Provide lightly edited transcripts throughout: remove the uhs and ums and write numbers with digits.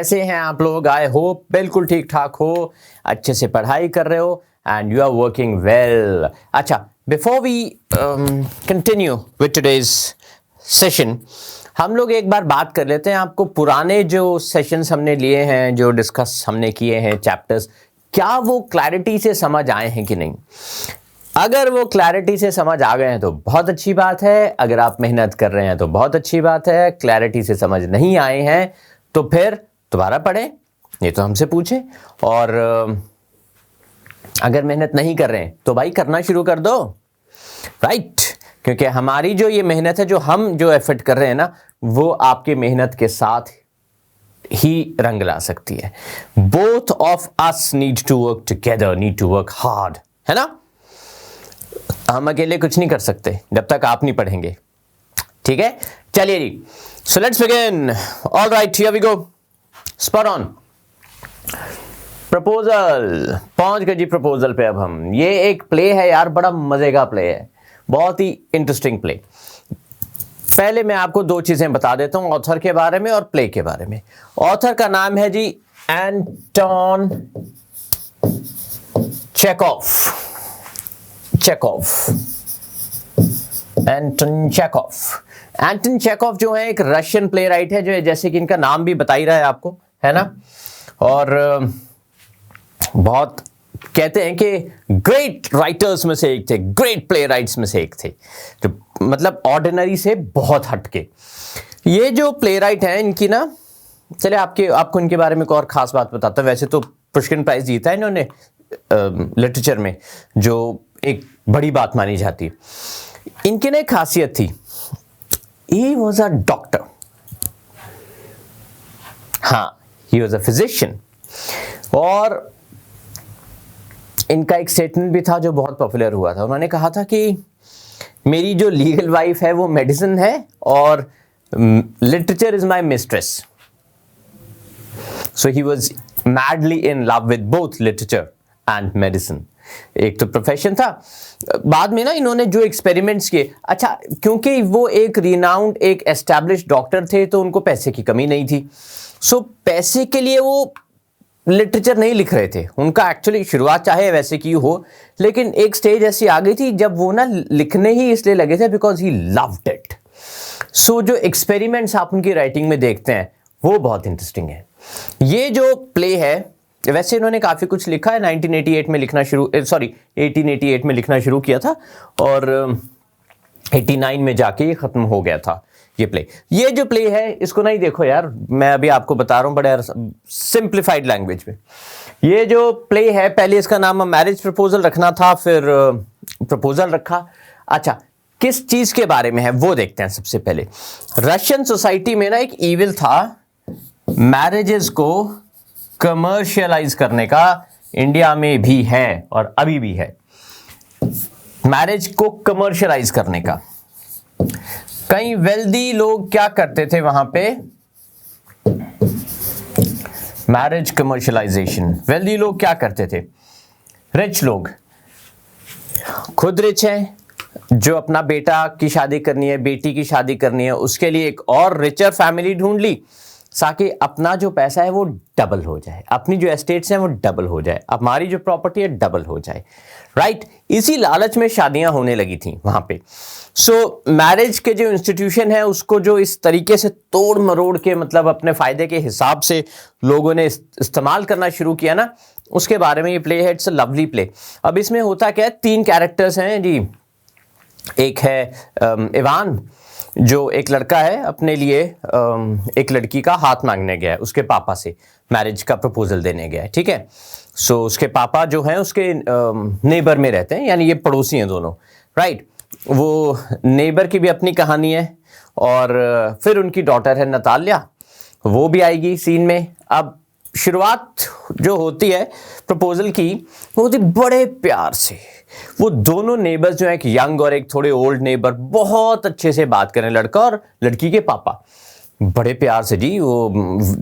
कैसे हैं आप लोग? आई होप बिल्कुल ठीक ठाक हो, अच्छे से पढ़ाई कर रहे हो and you are working well. अच्छा, before we continue with today's session, हम लोग एक बार बात कर लेते हैं। आपको पुराने जो सेशंस हमने लिए हैं, जो डिस्कस हमने किए हैं चैप्टर्स, क्या वो क्लैरिटी से समझ आए हैं कि नहीं? अगर वो क्लैरिटी से समझ आ गए हैं तो बहुत अच्छी बात है, अगर आप मेहनत कर रहे हैं तो बहुत अच्छी बात है। क्लैरिटी से समझ नहीं आए हैं तो फिर दोबारा पढ़ें, ये तो हमसे पूछें। और अगर मेहनत नहीं कर रहे हैं तो भाई करना शुरू कर दो, राइट? क्योंकि हमारी जो ये मेहनत है, जो हम जो एफर्ट कर रहे हैं ना, वो आपके मेहनत के साथ ही रंग ला सकती है। Both of us need to work together, need to work hard, है ना? हम अकेले कुछ नहीं कर सकते जब तक आप नहीं पढ़ेंगे, ठीक है? चलिए जी, so let's begin. All right, here we go. Spot on. Proposal, पहुंच गए जी प्रपोजल पे। अब हम, ये एक प्ले है यार, बड़ा मजे का प्ले है, बहुत ही इंटरेस्टिंग प्ले। पहले मैं आपको दो चीजें बता देता हूं, ऑथर के बारे में और प्ले के बारे में। ऑथर का नाम है जी एंटोन चेखोव। एंटोन चेखोव जो है एक रशियन प्ले राइट है, जो जैसे कि इनका नाम भी बता ही रहा है आपको, है ना? और बहुत कहते हैं कि ग्रेट राइटर्स में से एक थे, ग्रेट प्ले राइट्स में से एक थे, जो मतलब ऑर्डिनरी से बहुत हटके। ये जो प्ले राइट है इनकी ना, चले आपको इनके बारे में एक और खास बात बताता हूं। वैसे तो पुष्किन प्राइज जीता है इन्होंने लिटरेचर में, जो एक बड़ी बात मानी जाती है। इनकी ना एक खासियत थी, ही वॉज अ डॉक्टर। हाँ, ही वॉज अ फिजिशियन। और इनका एक स्टेटमेंट भी था जो बहुत पॉपुलर हुआ था। उन्होंने कहा था कि मेरी जो लीगल वाइफ है वो मेडिसिन है और literature is my mistress. So he was madly in love with both literature and medicine. एक तो प्रोफेशन था। बाद में ना इन्होंने जो एक्सपेरिमेंट्स किए, अच्छा क्योंकि वो एक रिनाउंड, एक एस्टैब्लिश्ड डॉक्टर थे तो उनको पैसे की कमी नहीं थी। सो पैसे के लिए वो लिटरेचर नहीं लिख रहे थे। उनका एक्चुअली शुरुआत चाहे वैसे की हो, लेकिन एक स्टेज ऐसी आ गई थी जब वो ना लिखने ही इसलिए लगे थे बिकॉज ही लव्ड इट। सो जो एक्सपेरिमेंट्स आप उनकी राइटिंग में देखते हैं वो बहुत इंटरेस्टिंग है। ये जो प्ले है, वैसे इन्होंने काफी कुछ लिखा है। 1888 में लिखना शुरू किया था और 89 में जाके ये खत्म हो गया था ये प्ले। ये जो प्ले है इसको नहीं देखो यार, मैं अभी आपको बता रहा हूं बड़े सिंप्लीफाइड लैंग्वेज में। ये जो प्ले है, पहले इसका नाम मैरिज प्रपोजल रखना था, फिर प्रपोजल रखा। अच्छा, किस चीज के बारे में है वो देखते हैं। सबसे पहले रशियन सोसाइटी में ना एक ईविल था, मैरिजेस को कमर्शियलाइज करने का। इंडिया में भी है और अभी भी है, मैरिज को कमर्शियलाइज करने का। कई वेल्दी लोग क्या करते थे वहां पे, मैरिज कमर्शियलाइजेशन। वेल्दी लोग क्या करते थे? रिच लोग, खुद रिच हैं, जो अपना बेटा की शादी करनी है, बेटी की शादी करनी है, उसके लिए एक और रिचर फैमिली ढूंढ ली ताकि अपना जो पैसा है वो डबल हो जाए, अपनी जो एस्टेट्स हैं वो डबल हो जाए, हमारी जो प्रॉपर्टी है डबल हो जाए, राइट? इसी लालच में शादियां होने लगी थी वहां पे। सो मैरिज के जो इंस्टीट्यूशन है उसको जो इस तरीके से तोड़ मरोड़ के, मतलब अपने फायदे के हिसाब से लोगों ने इस्तेमाल करना शुरू किया ना, उसके बारे में ये प्ले है। It's a lovely play. अब इसमें होता क्या है, 3 कैरेक्टर्स हैं जी। एक है इवान, जो एक लड़का है, अपने लिए एक लड़की का हाथ मांगने गया है, उसके पापा से मैरिज का प्रपोजल देने गया है, ठीक है? सो उसके पापा जो हैं उसके नेबर में रहते हैं, यानी ये पड़ोसी हैं दोनों, राइट? वो नेबर की भी अपनी कहानी है। और फिर उनकी डॉटर है नतालिया, वो भी आएगी सीन में। अब शुरुआत जो होती है प्रपोजल की, वो होती बड़े प्यार से। वो दोनों नेबर्स जो है, एक यंग और एक थोड़े ओल्ड नेबर, बहुत अच्छे से बात करें, लड़का और लड़की के पापा बड़े प्यार से जी। वो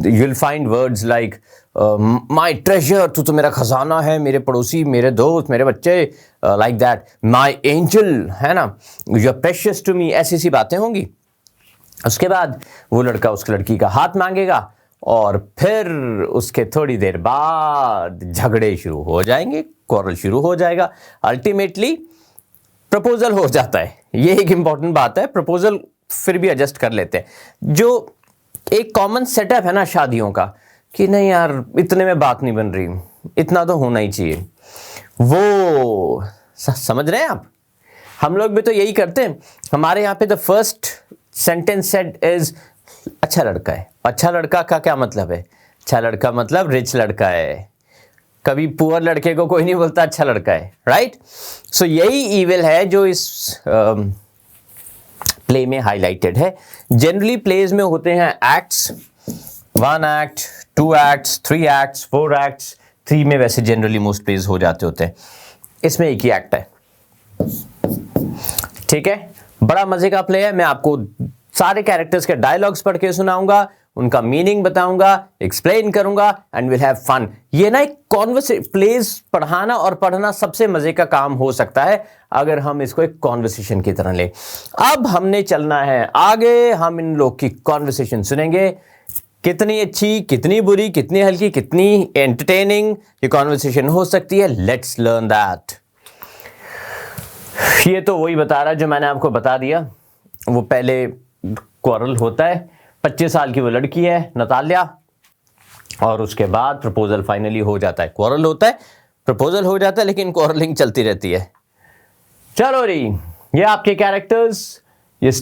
you will find words like my treasure, तू तो मेरा खजाना है, मेरे पड़ोसी, मेरे दोस्त, मेरे बच्चे, लाइक दैट, माय एंजल, है ना, you are precious to me, ऐसी सी बातें होंगी। उसके बाद वो लड़का उस लड़की का हाथ मांगेगा और फिर उसके थोड़ी देर बाद झगड़े शुरू हो जाएंगे, क्वारल शुरू हो जाएगा, अल्टीमेटली प्रपोजल हो जाता है। ये एक इंपॉर्टेंट बात है, प्रपोजल फिर भी एडजस्ट कर लेते हैं। जो एक कॉमन सेटअप है ना शादियों का कि नहीं यार इतने में बात नहीं बन रही, इतना तो होना ही चाहिए, वो समझ रहे हैं आप? हम लोग भी तो यही करते हैं। हमारे यहाँ पे the first sentence set is अच्छा लड़का है। अच्छा लड़का का क्या मतलब है? अच्छा लड़का मतलब रिच लड़का है। कभी पुअर लड़के को कोई नहीं बोलता अच्छा लड़का है, राइट? सो यही ईविल है जो इस प्ले में हाईलाइटेड है। जनरली प्लेज में होते हैं acts, 1 act, 2 acts, 3 acts, 4 acts. 3 में वैसे जनरली मोस्ट प्लेज हो जाते होते हैं, इसमें एक ही एक्ट है। ठीक है, बड़ा मजे का प्ले है। मैं आपको सारे कैरेक्टर्स के डायलॉग्स पढ़ के सुनाऊंगा, उनका मीनिंग बताऊंगा, एक्सप्लेन करूंगा एंड विल हैव फन। ये ना एक कॉन्वर्सेशन, प्लेज पढ़ाना और पढ़ना सबसे मजे का काम हो सकता है अगर हम इसको एक कॉन्वर्सेशन की तरह ले। अब हमने चलना है आगे, हम इन लोग की कॉन्वर्सेशन सुनेंगे, कितनी अच्छी, कितनी बुरी, कितनी हल्की, कितनी एंटरटेनिंग ये कॉन्वर्सेशन हो सकती है। Let's learn that. ये तो वही बता रहा जो मैंने आपको बता दिया। वो पहले क्वारल होता है, 25 साल की वो लड़की है नतालिया, और उसके बाद प्रपोजल फाइनली हो जाता है। क्वारल होता है, प्रपोजल हो जाता है, लेकिन क्वारलिंग चलती रहती है। चलो री, ये आपके कैरेक्टर्स, ये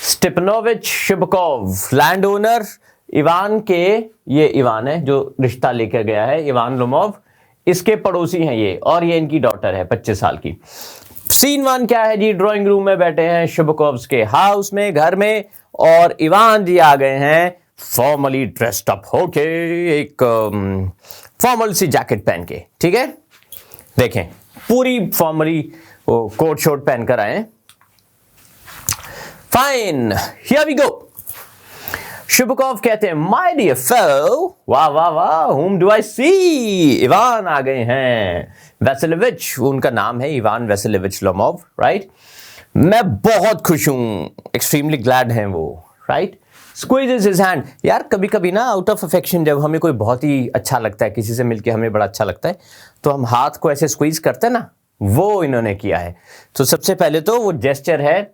स्टेपनोविच शिबकोव, लैंड ओनर इवान के, ये इवान है जो रिश्ता लेकर गया है, इवान लोमोव, इसके पड़ोसी हैं ये, और ये इनकी डॉटर है 25 साल की। सीन 1 क्या है जी? ड्राइंग रूम में बैठे हैं शिबकोव्स के हाउस में, घर में, और इवान जी आ गए हैं फॉर्मली ड्रेस्ड अप होके, एक फॉर्मल सी जैकेट पहन के। ठीक है, देखें पूरी फॉर्मली कोट शोट पहनकर आए। Fine, here we go. Shibkov कहते हैं माय डियर फेलो, वाह वाह वाह, whom do I see? Ivan आ गए हैं, वैसिलेविच उनका नाम है, इवान वैसिलेविच लोमोव, राइट? मैं बहुत खुश हूं, एक्सट्रीमली ग्लैड हैं वो, राइट? Squeezes his hand. यार कभी कभी ना आउट ऑफ अफेक्शन, जब हमें कोई बहुत ही अच्छा लगता है, किसी से मिलके हमें बड़ा अच्छा लगता है, तो हम हाथ को ऐसे स्क्वीज करते हैं ना, वो इन्होंने किया है। तो सबसे पहले तो वो जेस्चर है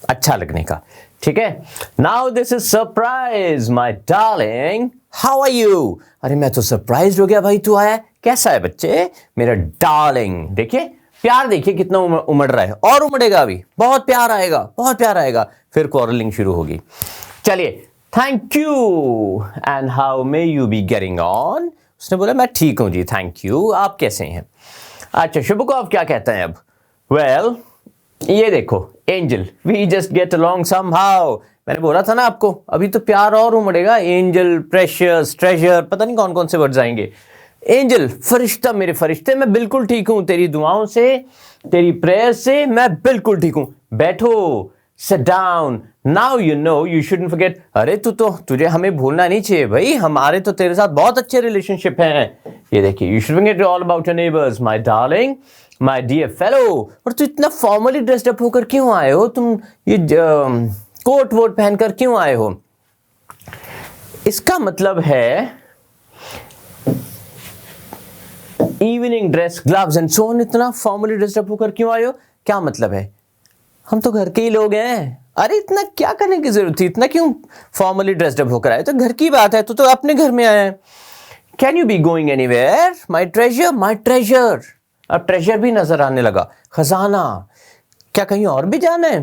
अच्छा लगने का। ठीक है, now this is surprise my darling, how are you? अरे मैं तो सरप्राइज हो गया भाई, तू आया, कैसा है बच्चे मेरा डार्लिंग? देखिए प्यार, देखिए कितना उमड़ रहा है, और उमड़ेगा अभी, बहुत प्यार आएगा, बहुत प्यार आएगा, फिर क्वारलिंग शुरू होगी। चलिए, thank you and how may you be getting on? उसने बोला मैं ठीक हूं जी, थैंक यू, आप कैसे हैं? अच्छा, शिबकोव क्या कहते हैं अब? वेल, ये देखो angel, we just get along somehow. मैंने बोला था ना आपको, अभी तो प्यार और उमड़ेगा। एंजल, प्रेशियस, ट्रेजर, पता नहीं कौन कौन से वर्ड्स आएंगे। एंजल, फरिश्ता, मेरे फरिश्ते, मैं बिल्कुल ठीक हूं, तेरी दुआओं से, तेरी प्रेयर से मैं बिल्कुल ठीक हूं। बैठो, sit down, now you know you shouldn't forget. अरे तुझे हमें भूलना नहीं चाहिए भाई, हमारे तो तेरे साथ बहुत अच्छे रिलेशनशिप हैं। ये देखिए, you should forget all about your neighbours, my darling, my dear fellow. और तू इतना फॉर्मली ड्रेस्ड अप होकर क्यों आए हो? तुम ये कोट वोट पहनकर क्यों आए हो? इसका मतलब है evening dress, gloves and so on. इतना फॉर्मली ड्रेस्ड अप होकर क्यों आए हो? क्या मतलब है? हम तो घर के ही लोग हैं। अरे इतना क्या करने की जरूरत थी, इतना क्यों फॉर्मली ड्रेस्ड अप होकर आए? तो घर की बात है, तो अपने घर में आया है। Can you be going anywhere my treasure? My treasure, अब ट्रेजर भी नजर आने लगा, खजाना। क्या कहीं और भी जाना है?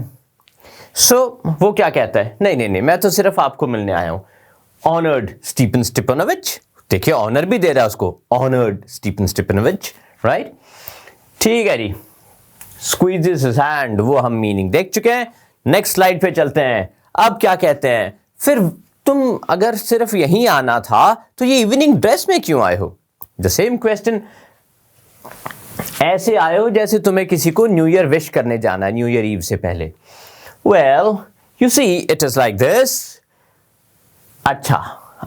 वो क्या कहता है, नहीं नहीं नहीं, मैं तो सिर्फ आपको मिलने आया हूं। ऑनर्ड स्टीफन स्टेपनोविच, देखिए ऑनर भी दे रहा है उसको, ऑनर्ड स्टीफन स्टेपनोविच, राइट? ठीक है जी, स्क्वीजेस हिज हैंड, वो हम मीनिंग देख चुके हैं। नेक्स्ट स्लाइड पे चलते हैं। अब क्या कहते हैं, फिर तुम अगर सिर्फ यहीं आना था तो ये इवनिंग ड्रेस में क्यों आए हो? The same question. ऐसे आए हो जैसे तुम्हें किसी को न्यू ईयर विश करने जाना है, न्यू ईयर ईव से पहले। Well you see it is like this. अच्छा,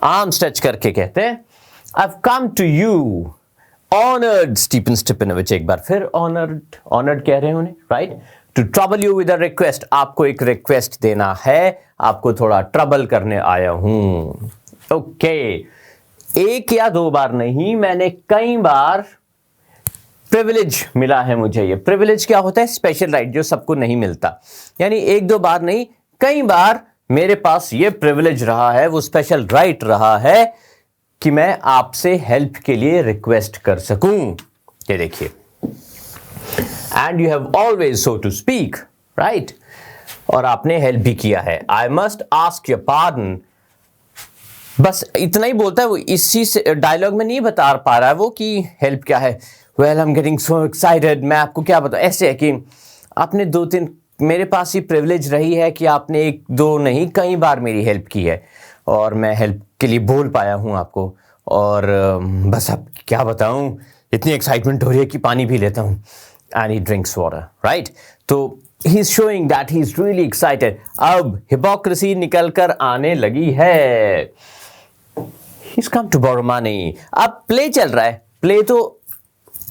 आर्म स्ट्रेच करके कहते हैं I've come to you, honored Stephen Stepanovich, एक बार फिर honored कह रहे हैं उन्हें, right? To trouble you with a request, आपको एक रिक्वेस्ट देना है, आपको थोड़ा ट्रबल करने आया हूं। ओके, एक या दो बार नहीं, मैंने कई बार प्रिविलेज मिला है मुझे। ये प्रिविलेज क्या होता है? स्पेशल राइट जो सबको नहीं मिलता। यानी एक दो बार नहीं, कई बार मेरे पास ये प्रिविलेज रहा है, वो स्पेशल राइट रहा है कि मैं आपसे हेल्प के लिए रिक्वेस्ट कर सकूं। ये देखिए, and you have always so to speak, right? और आपने हेल्प भी किया है। I must ask your pardon, बस इतना ही बोलता है वो, इसी से डायलॉग में नहीं बता पा रहा है वो कि हेल्प क्या है। Well I am getting so excited, मैं आपको क्या बताऊं। ऐसे है कि आपने दो तीन, मेरे पास ही प्रिविलेज रही है कि आपने एक दो नहीं कई बार मेरी हेल्प की है, और मैं हेल्प के लिए बोल पाया हूं आपको। और बस अब क्या बताऊं, इतनी एक्साइटमेंट हो रही है कि पानी पी लेता हूं। And he drinks water, right? तो he is showing that he is really excited. अब हिपोक्रेसी निकल कर आने लगी है। He's come to borrow money। अब प्ले चल रहा है। प्ले तो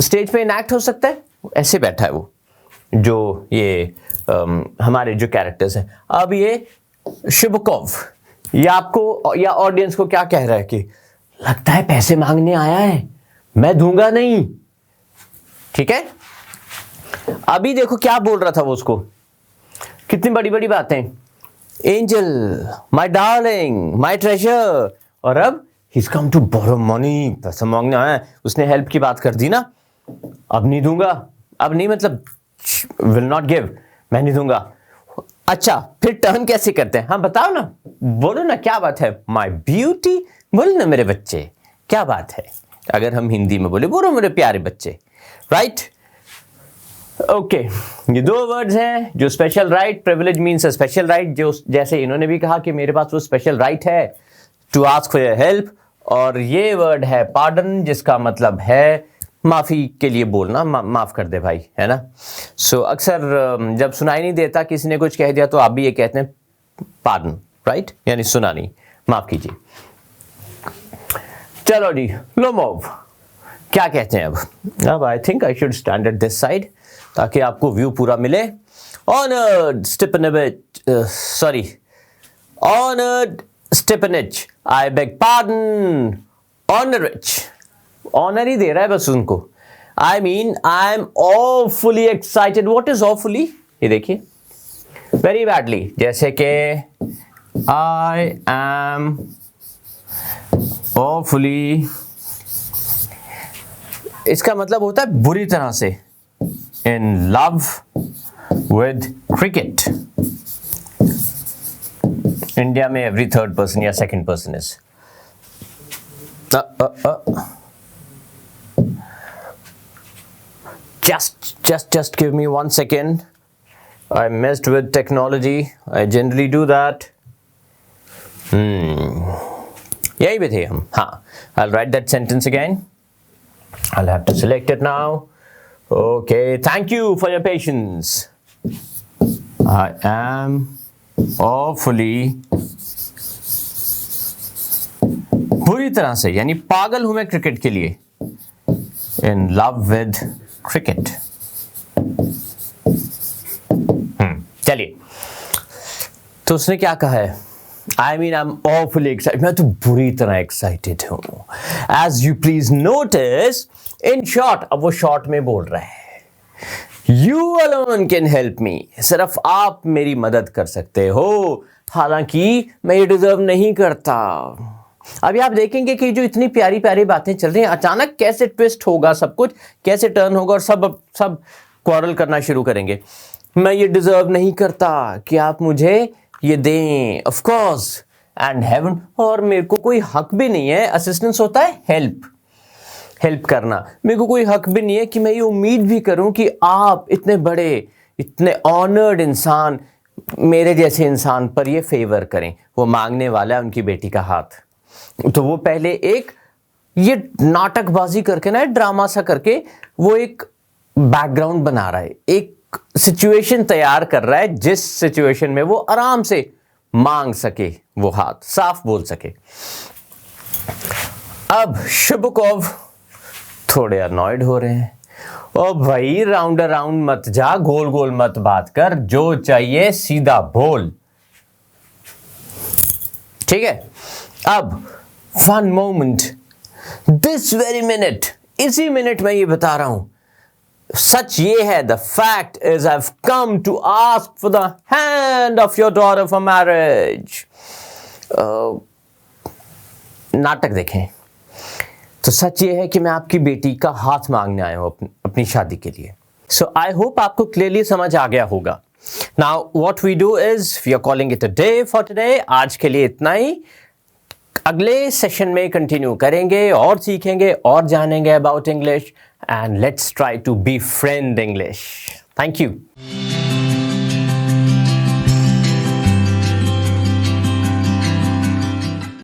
स्टेज पे इनैक्ट हो सकता है, ऐसे बैठा है वो, जो ये हमारे जो कैरेक्टर्स हैं। अब ये शिबकोव या आपको या ऑडियंस को क्या कह रहा है कि लगता है पैसे मांगने आया है, मैं दूंगा नहीं। ठीक है, अभी देखो क्या बोल रहा था वो उसको, कितनी बड़ी बड़ी बातें, angel, my darling, my treasure. और अब he's come to borrow money, पैसा मांगने आया है। उसने हेल्प की बात कर दी ना, अब नहीं दूंगा, अब नहीं मतलब will not give, मैं नहीं दूंगा। अच्छा, फिर टर्न कैसे करते हैं? हाँ बताओ ना, बोलो ना, क्या बात है? माय ब्यूटी, बोलो ना मेरे बच्चे, क्या बात है? अगर हम हिंदी में बोले, बोलो मेरे प्यारे बच्चे, राइट? ओके, ये दो वर्ड्स हैं जो special right, privilege means a special right, जो जैसे इन्होंने भी कहा कि मेरे पास वो स्पेशल राइट है to ask for your help. और ये वर्ड है पार्डन, जिसका मतलब है माफी के लिए बोलना, माफ कर दे भाई, है ना? सो अक्सर जब सुनाई नहीं देता, किसी ने कुछ कह दिया, तो आप भी ये कहते हैं पार्डन, राइट? यानी सुना नहीं, माफ कीजिए। चलो जी, लोमोव क्या कहते हैं अब I think I should stand at this side ताकि आपको व्यू पूरा मिले। Honoured Stepanevich, sorry, honoured Stepanich, I beg pardon, Honorich, honour ही दे रहा है बस उनको। I mean I am awfully excited. What is awfully? ये देखिए, वेरी बैडली, जैसे कि आई एम ऑफुली, इसका मतलब होता है बुरी तरह से, in love with cricket. India में एवरी थर्ड पर्सन या second person is just give me 1 second. I messed with technology. I generally do that. यही पे थे हम। हाँ, I'll write that sentence again. I'll have to select it now. Okay, thank you for your patience. I am awfully, बुरी तरह से, यानी पागल हूं मैं क्रिकेट के लिए, in love with cricket. चलिए, तो उसने क्या कहा है? I mean, I'm awfully excited. मैं तो बुरी तरह एक्साइटेड हूं। As you please notice, in short, अब वो शॉर्ट में बोल रहा है, You alone can help me. सिर्फ आप मेरी मदद कर सकते हो, हालांकि मैं ये डिजर्व नहीं करता। अभी आप देखेंगे कि जो इतनी प्यारी प्यारी बातें चल रही हैं, अचानक कैसे ट्विस्ट होगा, सब कुछ कैसे टर्न होगा, और सब क्वारल करना शुरू करेंगे। मैं ये डिजर्व नहीं करता कि आप मुझे ये दें, ऑफ कोर्स, एंड हेवन, और मेरे को कोई हक भी नहीं है। असिस्टेंस होता है हेल्प करना। मेरे को कोई हक भी नहीं है कि मैं ये उम्मीद भी करूं कि आप इतने बड़े, इतने ऑनर्ड इंसान, मेरे जैसे इंसान पर ये फेवर करें। वो मांगने वाला है उनकी बेटी का हाथ, तो वो पहले एक ये नाटकबाजी करके ना, ड्रामा सा करके, वो एक बैकग्राउंड बना रहा है, एक सिचुएशन तैयार कर रहा है, जिस सिचुएशन में वो आराम से मांग सके, वो हाथ साफ बोल सके। अब शिबकोव थोड़े अनॉयड हो रहे हैं, ओ भाई राउंड अराउंड मत जा, गोल गोल मत बात कर, जो चाहिए सीधा बोल, ठीक है। अब one moment, this very minute, इसी मिनट में ये बता रहा हूं, सच ये है, the fact is I have come to ask for the hand of your daughter for marriage. नाटक देखें तो सच ये है कि मैं आपकी बेटी का हाथ मांगने आया हूं अपनी शादी के लिए। सो आई होप आपको क्लियरली समझ आ गया होगा। Now what we do is we are calling it a day for today. आज के लिए इतना ही, अगले सेशन में कंटिन्यू करेंगे और सीखेंगे और जानेंगे about English, and let's try to be friend English. Thank you.